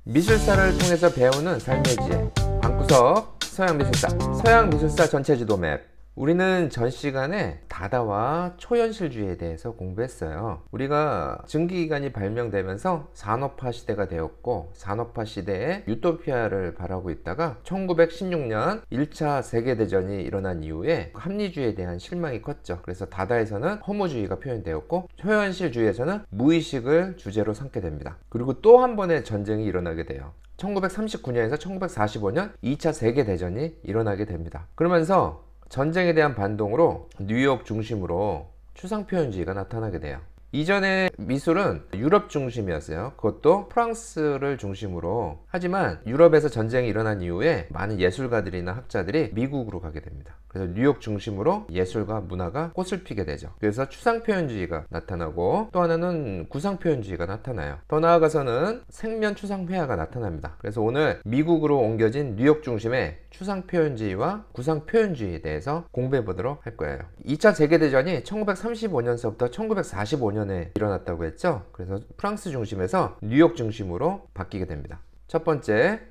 미술사를 통해서 배우는 삶의 지혜 방구석 서양미술사 서양미술사 전체지도 맵. 우리는 전 시간에 다다와 초현실주의에 대해서 공부했어요. 우리가 증기기관이 발명되면서 산업화 시대가 되었고, 산업화 시대에 유토피아를 바라고 있다가 1916년 1차 세계대전이 일어난 이후에 합리주의에 대한 실망이 컸죠. 그래서 다다에서는 허무주의가 표현되었고, 초현실주의에서는 무의식을 주제로 삼게 됩니다. 그리고 또 한 번의 전쟁이 일어나게 돼요. 1939년에서 1945년 2차 세계대전이 일어나게 됩니다. 그러면서 전쟁에 대한 반동으로 뉴욕 중심으로 추상표현주의가 나타나게 돼요. 이전에 미술은 유럽 중심이었어요. 그것도 프랑스를 중심으로. 하지만 유럽에서 전쟁이 일어난 이후에 많은 예술가들이나 학자들이 미국으로 가게 됩니다. 그래서 뉴욕 중심으로 예술과 문화가 꽃을 피게 되죠. 그래서 추상표현주의가 나타나고, 또 하나는 구상표현주의가 나타나요. 더 나아가서는 생면추상회화가 나타납니다. 그래서 오늘 미국으로 옮겨진 뉴욕 중심의 추상표현주의와 구상표현주의에 대해서 공부해 보도록 할 거예요. 2차 세계대전이 1935년서부터 1945년에 일어났다고 했죠. 그래서 프랑스 중심에서 뉴욕 중심으로 바뀌게 됩니다. 첫 번째,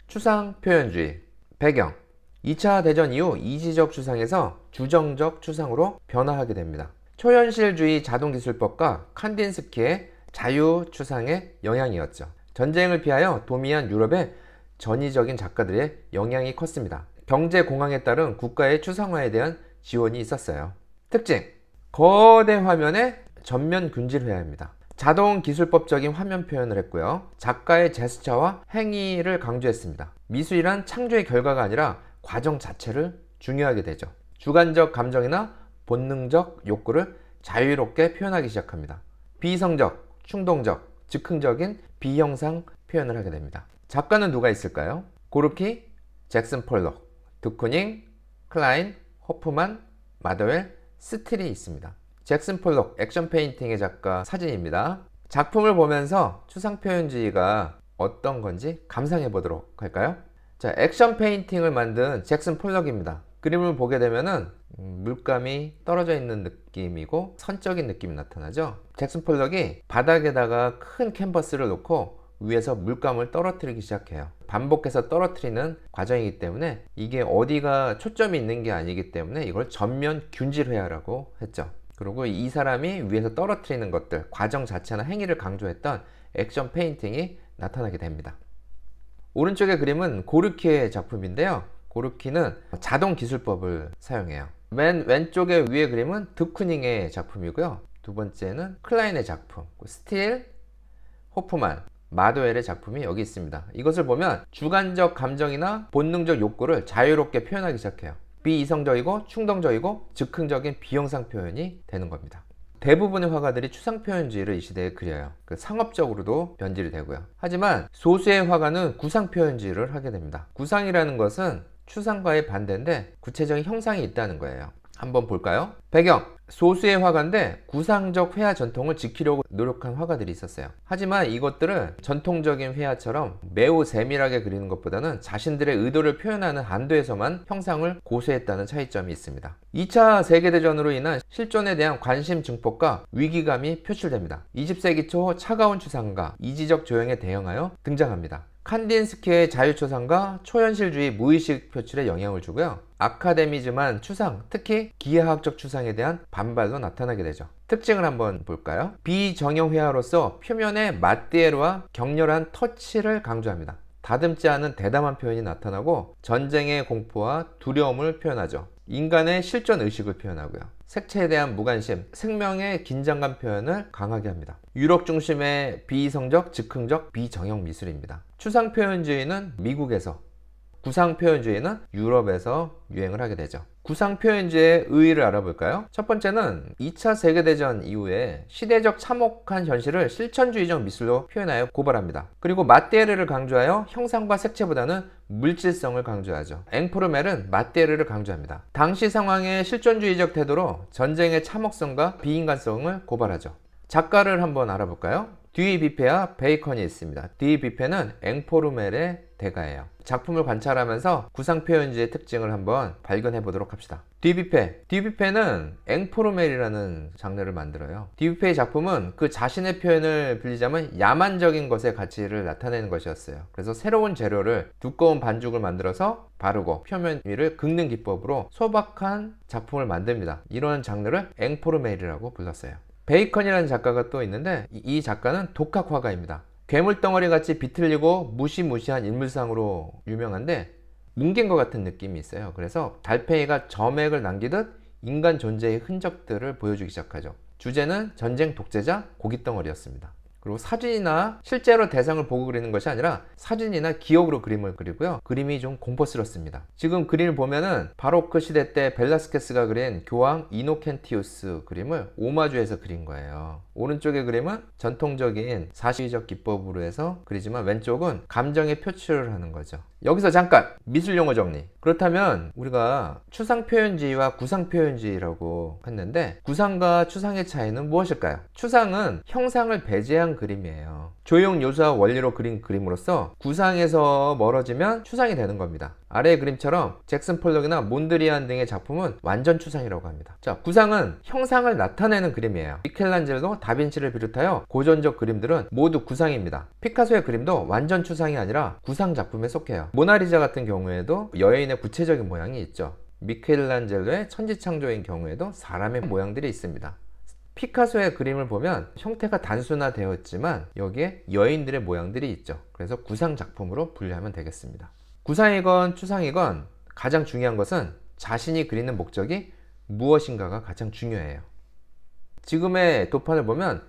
추상표현주의. 배경: 2차 대전 이후 이지적 추상에서 주정적 추상으로 변화하게 됩니다. 초현실주의 자동기술법과 칸딘스키의 자유추상의 영향이었죠. 전쟁을 피하여 도미한 유럽의 전위적인 작가들의 영향이 컸습니다. 경제공황에 따른 국가의 추상화에 대한 지원이 있었어요. 특징: 거대 화면의 전면 균질회화입니다. 자동기술법적인 화면 표현을 했고요. 작가의 제스처와 행위를 강조했습니다. 미술이란 창조의 결과가 아니라 과정 자체를 중요하게 되죠. 주관적 감정이나 본능적 욕구를 자유롭게 표현하기 시작합니다. 비이성적, 충동적, 즉흥적인 비형상 표현을 하게 됩니다. 작가는 누가 있을까요? 고르키, 잭슨 폴록, 드쿠닝, 클라인, 호프만, 마더웰, 스틸이 있습니다. 잭슨 폴록, 액션 페인팅의 작가 사진입니다. 작품을 보면서 추상표현주의가 어떤 건지 감상해 보도록 할까요? 자, 액션 페인팅을 만든 잭슨 폴록입니다. 그림을 보게 되면은 물감이 떨어져 있는 느낌이고 선적인 느낌이 나타나죠. 잭슨 폴록이 바닥에다가 큰 캔버스를 놓고 위에서 물감을 떨어뜨리기 시작해요. 반복해서 떨어뜨리는 과정이기 때문에 이게 어디가 초점이 있는 게 아니기 때문에 이걸 전면 균질회화라고 했죠. 그리고 이 사람이 위에서 떨어뜨리는 것들, 과정 자체나 행위를 강조했던 액션 페인팅이 나타나게 됩니다. 오른쪽의 그림은 고르키의 작품인데요. 고르키는 자동기술법을 사용해요. 맨 왼쪽의 위의 그림은 드쿠닝의 작품이고요. 두 번째는 클라인의 작품, 스틸, 호프만, 마도웰의 작품이 여기 있습니다. 이것을 보면 주관적 감정이나 본능적 욕구를 자유롭게 표현하기 시작해요. 비이성적이고 충동적이고 즉흥적인 비형상 표현이 되는 겁니다. 대부분의 화가들이 추상표현주의를 이 시대에 그려요. 상업적으로도 변질이 되고요. 하지만 소수의 화가는 구상표현주의를 하게 됩니다. 구상이라는 것은 추상과의 반대인데 구체적인 형상이 있다는 거예요. 한번 볼까요? 배경: 소수의 화가인데 구상적 회화 전통을 지키려고 노력한 화가들이 있었어요. 하지만 이것들은 전통적인 회화처럼 매우 세밀하게 그리는 것보다는 자신들의 의도를 표현하는 한도에서만 형상을 고수했다는 차이점이 있습니다. 2차 세계대전으로 인한 실존에 대한 관심 증폭과 위기감이 표출됩니다. 20세기 초 차가운 추상과 이지적 조형에 대응하여 등장합니다. 칸딘스키의 자유초상과 초현실주의 무의식 표출에 영향을 주고요. 아카데미즘한 추상, 특히 기하학적 추상에 대한 반발로 나타나게 되죠. 특징을 한번 볼까요? 비정형 회화로서 표면의 마띠에르와 격렬한 터치를 강조합니다. 다듬지 않은 대담한 표현이 나타나고 전쟁의 공포와 두려움을 표현하죠. 인간의 실존 의식을 표현하고요. 색채에 대한 무관심, 생명의 긴장감 표현을 강하게 합니다. 유럽 중심의 비이성적, 즉흥적, 비정형 미술입니다. 추상표현주의는 미국에서, 구상표현주의는 유럽에서 유행을 하게 되죠. 구상표현주의의 의의를 알아볼까요? 첫 번째는 2차 세계대전 이후에 시대적 참혹한 현실을 실천주의적 미술로 표현하여 고발합니다. 그리고 마띠에르를 강조하여 형상과 색채보다는 물질성을 강조하죠. 앵포르멜은 마띠에르를 강조합니다. 당시 상황의 실존주의적 태도로 전쟁의 참혹성과 비인간성을 고발하죠. 작가를 한번 알아볼까요? 듀이 뷔페와 베이컨이 있습니다. 듀이 뷔페는 앵포르멜의 대가예요. 작품을 관찰하면서 구상표현주의 특징을 한번 발견해 보도록 합시다. 듀이 뷔페는 앵포르멜이라는 장르를 만들어요. 듀이 뷔페의 작품은 그 자신의 표현을 빌리자면 야만적인 것의 가치를 나타내는 것이었어요. 그래서 새로운 재료를 두꺼운 반죽을 만들어서 바르고 표면 위를 긁는 기법으로 소박한 작품을 만듭니다. 이런 장르를 앵포르멜이라고 불렀어요. 베이컨이라는 작가가 또 있는데 이 작가는 독학화가입니다. 괴물덩어리 같이 비틀리고 무시무시한 인물상으로 유명한데 뭉갠 것 같은 느낌이 있어요. 그래서 달팽이가 점액을 남기듯 인간 존재의 흔적들을 보여주기 시작하죠. 주제는 전쟁 독재자 고깃덩어리였습니다. 그리고 사진이나 실제로 대상을 보고 그리는 것이 아니라 사진이나 기억으로 그림을 그리고요. 그림이 좀 공포스럽습니다. 지금 그림을 보면은 바로크 시대 때 벨라스케스가 그린 교황 이노켄티우스 그림을 오마주해서 그린 거예요. 오른쪽의 그림은 전통적인 사시적 기법으로 해서 그리지만 왼쪽은 감정의 표출을 하는 거죠. 여기서 잠깐 미술용어 정리. 그렇다면 우리가 추상표현주의와 구상표현주의라고 했는데 구상과 추상의 차이는 무엇일까요? 추상은 형상을 배제한 그림이에요. 조형 요소와 원리로 그린 그림으로써 구상에서 멀어지면 추상이 되는 겁니다. 아래의 그림처럼 잭슨 폴록이나 몬드리안 등의 작품은 완전 추상이라고 합니다. 자, 구상은 형상을 나타내는 그림이에요. 미켈란젤로, 다빈치를 비롯하여 고전적 그림들은 모두 구상입니다. 피카소의 그림도 완전 추상이 아니라 구상 작품에 속해요. 모나리자 같은 경우에도 여인의 구체적인 모양이 있죠. 미켈란젤로의 천지창조인 경우에도 사람의 모양들이 있습니다. 피카소의 그림을 보면 형태가 단순화되었지만 여기에 여인들의 모양들이 있죠. 그래서 구상 작품으로 분류하면 되겠습니다. 구상이건 추상이건 가장 중요한 것은 자신이 그리는 목적이 무엇인가가 가장 중요해요. 지금의 도판을 보면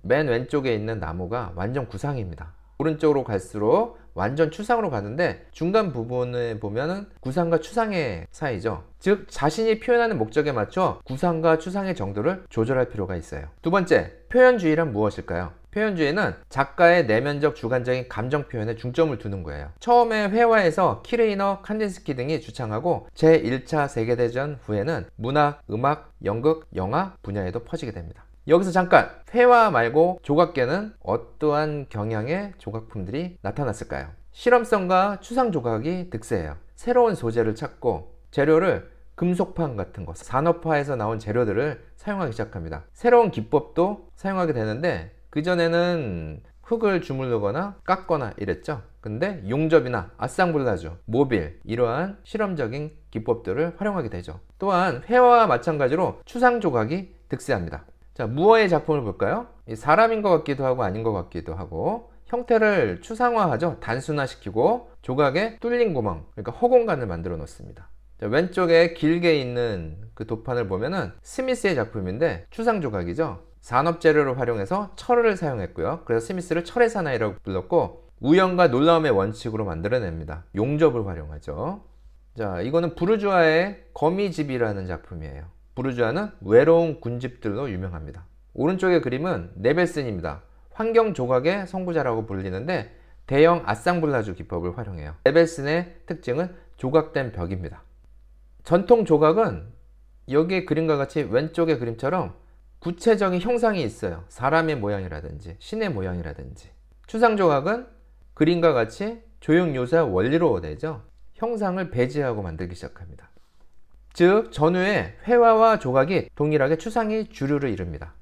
맨 왼쪽에 있는 나무가 완전 구상입니다. 오른쪽으로 갈수록 완전 추상으로 가는데 중간 부분을 보면은 구상과 추상의 사이죠. 즉 자신이 표현하는 목적에 맞춰 구상과 추상의 정도를 조절할 필요가 있어요. 두 번째, 표현주의란 무엇일까요? 표현주의는 작가의 내면적 주관적인 감정 표현에 중점을 두는 거예요. 처음에 회화에서 키르이너, 칸딘스키 등이 주창하고 제1차 세계대전 후에는 문학, 음악, 연극, 영화 분야에도 퍼지게 됩니다. 여기서 잠깐 회화 말고 조각계는 어떠한 경향의 조각품들이 나타났을까요? 실험성과 추상 조각이 득세해요. 새로운 소재를 찾고 재료를 금속판 같은 것, 산업화에서 나온 재료들을 사용하기 시작합니다. 새로운 기법도 사용하게 되는데 그전에는 흙을 주물르거나 깎거나 이랬죠. 근데 용접이나 아상블라주, 모빌 이러한 실험적인 기법들을 활용하게 되죠. 또한 회화와 마찬가지로 추상 조각이 득세합니다. 자, 무어의 작품을 볼까요? 사람인 것 같기도 하고 아닌 것 같기도 하고 형태를 추상화하죠. 단순화시키고 조각에 뚫린 구멍, 그러니까 허공간을 만들어 놓습니다. 자, 왼쪽에 길게 있는 그 도판을 보면은 스미스의 작품인데 추상 조각이죠. 산업 재료를 활용해서 철을 사용했고요. 그래서 스미스를 철의 사나이라고 불렀고 우연과 놀라움의 원칙으로 만들어냅니다. 용접을 활용하죠. 자, 이거는 부르주아의 거미집이라는 작품이에요. 부르주아는 외로운 군집들로 유명합니다. 오른쪽의 그림은 네벨슨입니다. 환경 조각의 선구자라고 불리는데 대형 아상블라주 기법을 활용해요. 네벨슨의 특징은 조각된 벽입니다. 전통 조각은 여기의 그림과 같이 왼쪽의 그림처럼 구체적인 형상이 있어요. 사람의 모양이라든지 신의 모양이라든지. 추상 조각은 그림과 같이 조형 요소와 원리로 되죠. 형상을 배제하고 만들기 시작합니다. 즉 전후의 회화와 조각이 동일하게 추상이 주류를 이룹니다.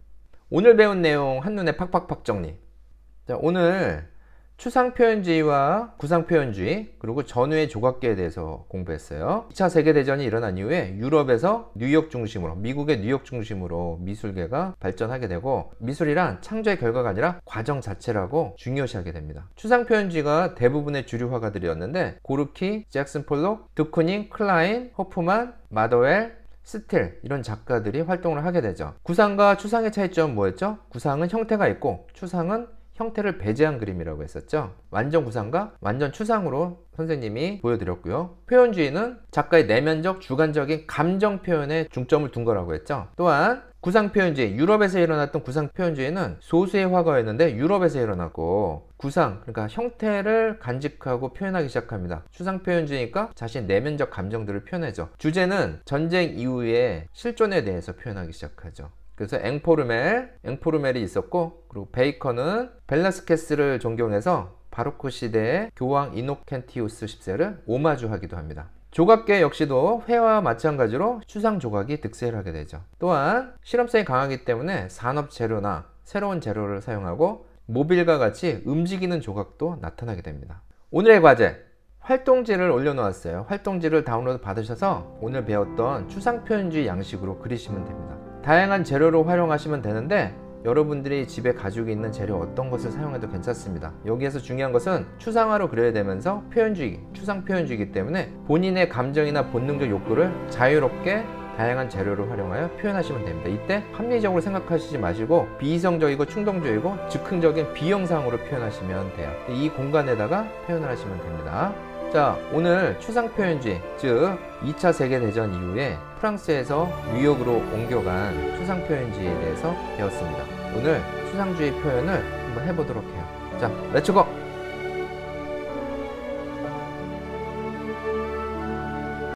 오늘 배운 내용 한눈에 팍팍팍 정리. 자, 오늘 추상표현주의와 구상표현주의 그리고 전후의 조각계에 대해서 공부했어요. 2차 세계대전이 일어난 이후에 유럽에서 뉴욕 중심으로, 미국의 뉴욕 중심으로 미술계가 발전하게 되고 미술이란 창조의 결과가 아니라 과정 자체라고 중요시하게 됩니다. 추상표현주의가 대부분의 주류 화가들이었는데 고르키, 잭슨 폴록, 드쿠닝, 클라인, 호프만, 마더웰, 스틸 이런 작가들이 활동을 하게 되죠. 구상과 추상의 차이점은 뭐였죠? 구상은 형태가 있고 추상은 형태를 배제한 그림이라고 했었죠. 완전 구상과 완전 추상으로 선생님이 보여드렸고요. 표현주의는 작가의 내면적 주관적인 감정 표현에 중점을 둔 거라고 했죠. 또한 구상표현주의, 유럽에서 일어났던 구상표현주의는 소수의 화가였는데 유럽에서 일어났고 구상, 그러니까 형태를 간직하고 표현하기 시작합니다. 추상표현주의니까 자신 내면적 감정들을 표현하죠. 주제는 전쟁 이후의 실존에 대해서 표현하기 시작하죠. 그래서 앵포르멜이 있었고, 그리고 베이컨은 벨라스케스를 존경해서 바로크 시대의 교황 이노켄티우스 10세를 오마주하기도 합니다. 조각계 역시도 회와 마찬가지로 추상 조각이 득세를 하게 되죠. 또한 실험성이 강하기 때문에 산업 재료나 새로운 재료를 사용하고 모빌과 같이 움직이는 조각도 나타나게 됩니다. 오늘의 과제, 활동지를 올려놓았어요. 활동지를 다운로드 받으셔서 오늘 배웠던 추상표현주의 양식으로 그리시면 됩니다. 다양한 재료로 활용하시면 되는데 여러분들이 집에 가지고 있는 재료 어떤 것을 사용해도 괜찮습니다. 여기에서 중요한 것은 추상화로 그려야 되면서 추상 표현주의이기 때문에 본인의 감정이나 본능적 욕구를 자유롭게 다양한 재료를 활용하여 표현하시면 됩니다. 이때 합리적으로 생각하시지 마시고 비이성적이고 충동적이고 즉흥적인 비영상으로 표현하시면 돼요. 이 공간에다가 표현을 하시면 됩니다. 자, 오늘 추상표현주의, 즉 2차 세계대전 이후에 프랑스에서 뉴욕으로 옮겨간 추상표현주의에 대해서 배웠습니다. 오늘 추상주의 표현을 한번 해보도록 해요. 자, 렛츠고!